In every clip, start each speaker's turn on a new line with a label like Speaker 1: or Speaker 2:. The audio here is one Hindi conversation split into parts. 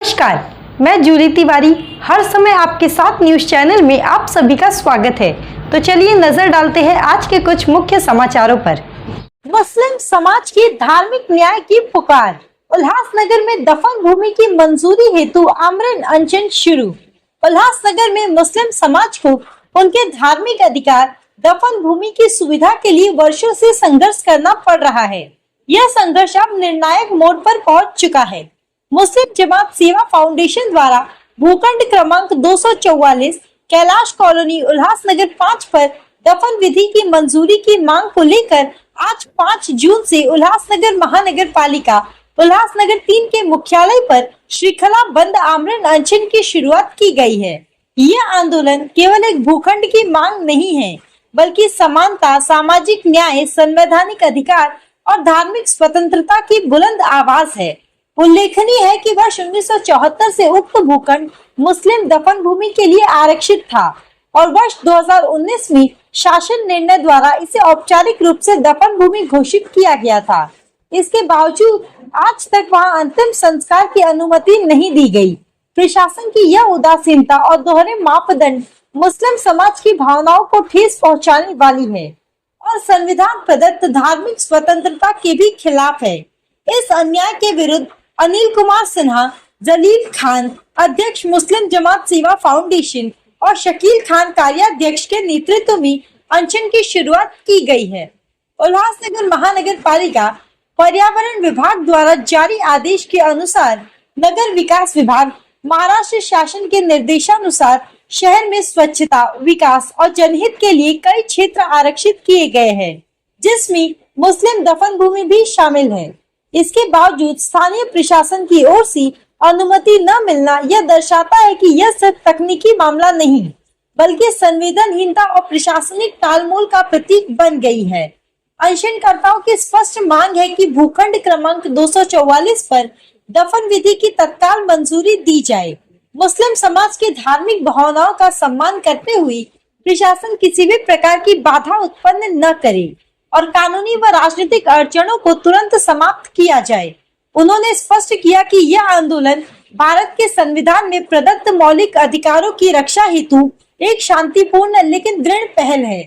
Speaker 1: नमस्कार, मैं जूली तिवारी हर समय आपके साथ न्यूज चैनल में आप सभी का स्वागत है। तो चलिए नजर डालते हैं आज के कुछ मुख्य समाचारों पर। मुस्लिम समाज की धार्मिक न्याय की पुकार, उल्लासनगर में दफन भूमि की मंजूरी हेतु आमरण अनशन शुरू। उल्लासनगर में मुस्लिम समाज को उनके धार्मिक अधिकार दफन भूमि की सुविधा के लिए वर्षों से संघर्ष करना पड़ रहा है। यह संघर्ष अब निर्णायक मोड़ पर पहुंच चुका है। मुस्लिम जमात सेवा फाउंडेशन द्वारा भूखंड क्रमांक 244 कैलाश कॉलोनी उल्लासनगर 5 पर दफन विधि की मंजूरी की मांग को लेकर आज 5 जून से उल्लासनगर महानगर पालिका उल्लासनगर 3 के मुख्यालय पर श्रृंखला बंद आमरण अनशन की शुरुआत की गई है। यह आंदोलन केवल एक भूखंड की मांग नहीं है, बल्कि समानता, सामाजिक न्याय, संवैधानिक अधिकार और धार्मिक स्वतंत्रता की बुलंद आवाज है। उल्लेखनीय है कि वर्ष 1974 से उक्त भूखंड मुस्लिम दफन भूमि के लिए आरक्षित था और वर्ष 2019 में शासन निर्णय द्वारा इसे औपचारिक रूप से दफन भूमि घोषित किया गया था। इसके बावजूद आज तक वहां अंतिम संस्कार की अनुमति नहीं दी गई। प्रशासन की यह उदासीनता और दोहरे मापदंड मुस्लिम समाज की भावनाओं को ठेस पहुंचाने वाली है और संविधान प्रदत्त धार्मिक स्वतंत्रता के भी खिलाफ है। इस अन्याय के विरुद्ध अनिल कुमार सिन्हा, जलील खान अध्यक्ष मुस्लिम जमात सेवा फाउंडेशन और शकील खान कार्याध्यक्ष के नेतृत्व में अनशन की शुरुआत की गई है। उल्लासनगर महानगर पालिका पर्यावरण विभाग द्वारा जारी आदेश के अनुसार नगर विकास विभाग महाराष्ट्र शासन के निर्देशानुसार शहर में स्वच्छता, विकास और जनहित के लिए कई क्षेत्र आरक्षित किए गए हैं, जिसमें मुस्लिम दफन भूमि भी शामिल है। इसके बावजूद स्थानीय प्रशासन की ओर से अनुमति न मिलना यह दर्शाता है कि यह सिर्फ तकनीकी मामला नहीं, बल्कि संवेदनहीनता और प्रशासनिक तालमेल का प्रतीक बन गई है। अनशनकर्ताओं की स्पष्ट मांग है कि भूखंड क्रमांक 244 पर दफन विधि की तत्काल मंजूरी दी जाए। मुस्लिम समाज की धार्मिक भावनाओं का सम्मान करते हुए प्रशासन किसी भी प्रकार की बाधा उत्पन्न न करे और कानूनी व राजनीतिक अड़चनों को तुरंत समाप्त किया जाए। उन्होंने स्पष्ट किया कि यह आंदोलन भारत के संविधान में प्रदत्त मौलिक अधिकारों की रक्षा हेतु एक शांतिपूर्ण लेकिन दृढ़ पहल है।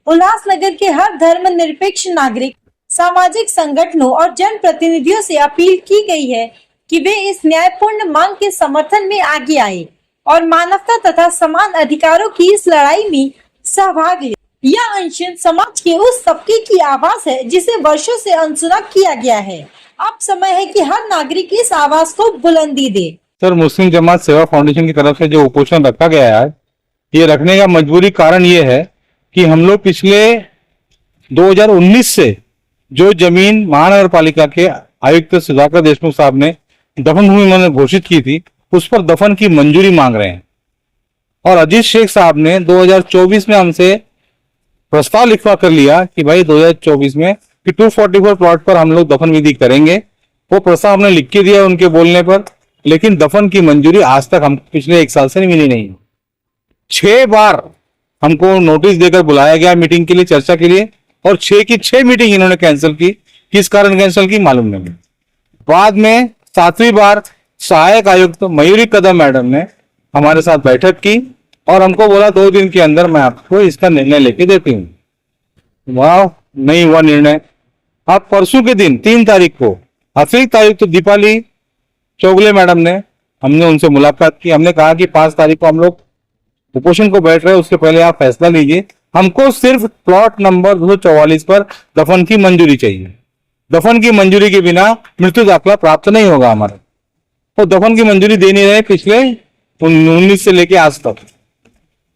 Speaker 1: उल्लासनगर के हर धर्मनिरपेक्ष नागरिक, सामाजिक संगठनों और जनप्रतिनिधियों से अपील की गई है कि वे इस न्यायपूर्ण मांग के समर्थन में आगे आए और मानवता तथा समान अधिकारों की इस लड़ाई में सहभाग ले। यह अनशन समाज के उस तबके की आवाज है जिसे वर्षों से अनसुना किया गया है। अब समय है कि हर नागरिक इस आवाज को बुलंदी दे।
Speaker 2: सर, मुस्लिम जमात सेवा फाउंडेशन की तरफ से जो उपोषण रखा गया है, ये रखने का मजबूरी कारण ये है कि हम लोग पिछले 2019 से जो जमीन महानगर पालिका के आयुक्त सुधाकर देशमुख साहब ने दफन भूमि उन्होंने घोषित की थी, उस पर दफन की मंजूरी मांग रहे हैं। और अजीज शेख साहब ने 2024 में हमसे प्रस्ताव लिखवा कर लिया कि भाई 2024 में कि 244 प्लॉट पर हम लोग दफन विधि करेंगे। वो प्रस्ताव हमने लिख के दिया उनके बोलने पर, लेकिन दफन की मंजूरी आज तक हम पिछले 1 साल से मिली नहीं। 6 बार हमको नोटिस देकर बुलाया गया मीटिंग के लिए, चर्चा के लिए, और 6 की 6 मीटिंग इन्होंने कैंसिल की। किस कारण कैंसिल की मालूम नहीं। बाद में 7वीं बार सहायक आयुक्त मयूरी कदम मैडम ने हमारे साथ बैठक की और हमको बोला 2 दिन के अंदर मैं आपको इसका निर्णय लेके देती हूँ। वाह, नहीं हुआ निर्णय। अब परसों के दिन 3 तारीख को अतिरिक्त आयुक्त दीपाली चौगले मैडम ने, हमने उनसे मुलाकात की। हमने कहा कि 5 तारीख को हम लोग उपोषण को बैठ रहे हैं, उसके पहले आप फैसला लीजिए। हमको सिर्फ प्लॉट नंबर 244 पर दफन की मंजूरी चाहिए। दफन की मंजूरी के बिना मृत्यु दाखला प्राप्त नहीं होगा हमारा। तो दफन की मंजूरी दे नहीं रहे पिछले 19 से लेके आज तक।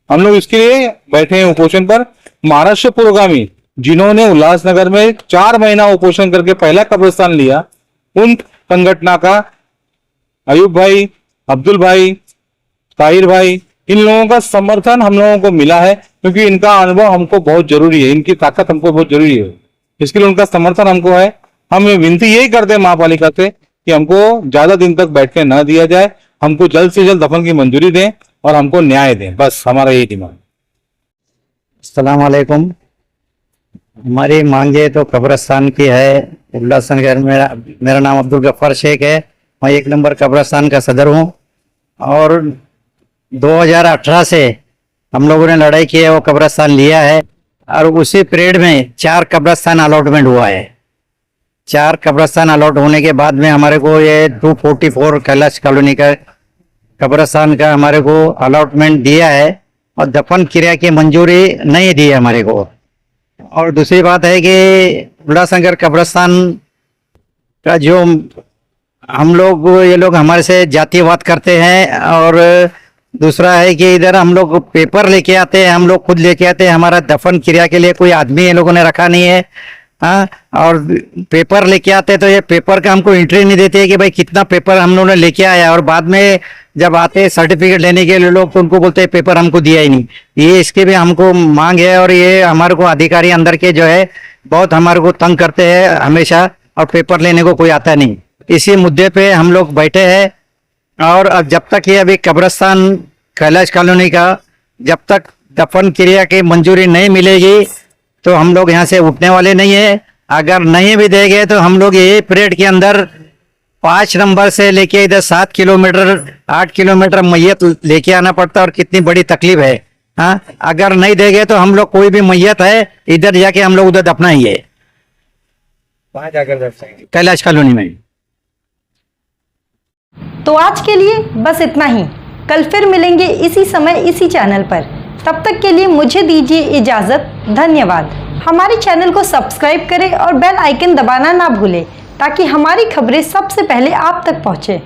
Speaker 2: हम लोग इसके लिए बैठे हैं उपोषण पर। महाराष्ट्र पुरोगामी जिन्होंने उल्लासनगर में 4 महीना उपोषण करके पहला कब्रिस्तान लिया, उन संगठना का अयूब भाई, अब्दुल भाई, ताहिर भाई, इन लोगों का समर्थन हम लोगों को मिला है, क्योंकि इनका अनुभव हमको बहुत जरूरी है, इनकी ताकत हमको बहुत जरूरी है। इसके लिए उनका समर्थन हमको है। हम विनती यही करते हैं महापालिका से कि हमको ज्यादा दिन तक बैठने न दिया जाए, हमको जल्द से जल्द दफन की मंजूरी दें और हमको न्याय दें। बस हमारा यही डिमांड।
Speaker 3: अस्सलाम वालेकुम। हमारी मांगे तो कब्रिस्तान की है। उल्लासनगर मेरा नाम अब्दुल गफ्फार शेख है। मैं 1 नंबर कब्रिस्तान का सदर हूँ। और 2018 से हम लोगों ने लड़ाई की है, वो कब्रिस्तान लिया है। और उसी पीरियड में 4 कब्रिस्तान अलॉटमेंट हुआ है। 4 कब्रिस्तान अलॉट होने के बाद में हमारे को ये 244 कैलाश कॉलोनी का कब्रिस्तान का हमारे को अलॉटमेंट दिया है, और दफन क्रिया की मंजूरी नहीं दी है हमारे को। और दूसरी बात है कि उल्लासनगर कब्रिस्तान का जो हम लोग, ये लोग हमारे से जातिवाद करते हैं। और दूसरा है कि इधर हम लोग पेपर लेके आते हैं, हम लोग खुद लेके आते हैं। हमारा दफन क्रिया के लिए कोई आदमी ये लोगों ने रखा नहीं है। हाँ, और पेपर लेके आते हैं तो ये पेपर का हमको एंट्री नहीं देते है कि भाई कितना पेपर हम लोगों ने लेके आया। और बाद में जब आते हैं सर्टिफिकेट लेने के लिए लोग, तो उनको बोलते हैं पेपर हमको दिया ही नहीं। ये इसके भी हमको मांग है, और ये हमारे को अधिकारी अंदर के जो है बहुत हमारे को तंग करते हैं हमेशा, और पेपर लेने को कोई आता नहीं। इसी मुद्दे पे हम लोग बैठे हैं। और अब जब तक ये अभी कब्रिस्तान कैलाश कॉलोनी का जब तक दफन क्रिया की मंजूरी नहीं मिलेगी तो हम लोग यहाँ से उठने वाले नहीं है। अगर नहीं भी देंगे तो हम लोग ये पीरियड के अंदर 5 नंबर से लेके इधर 7 किलोमीटर 8 किलोमीटर मैयत लेके आना पड़ता है, और कितनी बड़ी तकलीफ है। हाँ, अगर नहीं देंगे तो हम लोग कोई भी मैयत है इधर जाके हम लोग उधर दफना ही है,
Speaker 2: वहां जाकर
Speaker 3: कैलाश कॉलोनी में।
Speaker 1: तो आज के लिए बस इतना ही। कल फिर मिलेंगे इसी समय इसी चैनल पर। तब तक के लिए मुझे दीजिए इजाज़त। धन्यवाद। हमारे चैनल को सब्सक्राइब करें और बेल आइकन दबाना ना भूलें, ताकि हमारी खबरें सबसे पहले आप तक पहुँचे।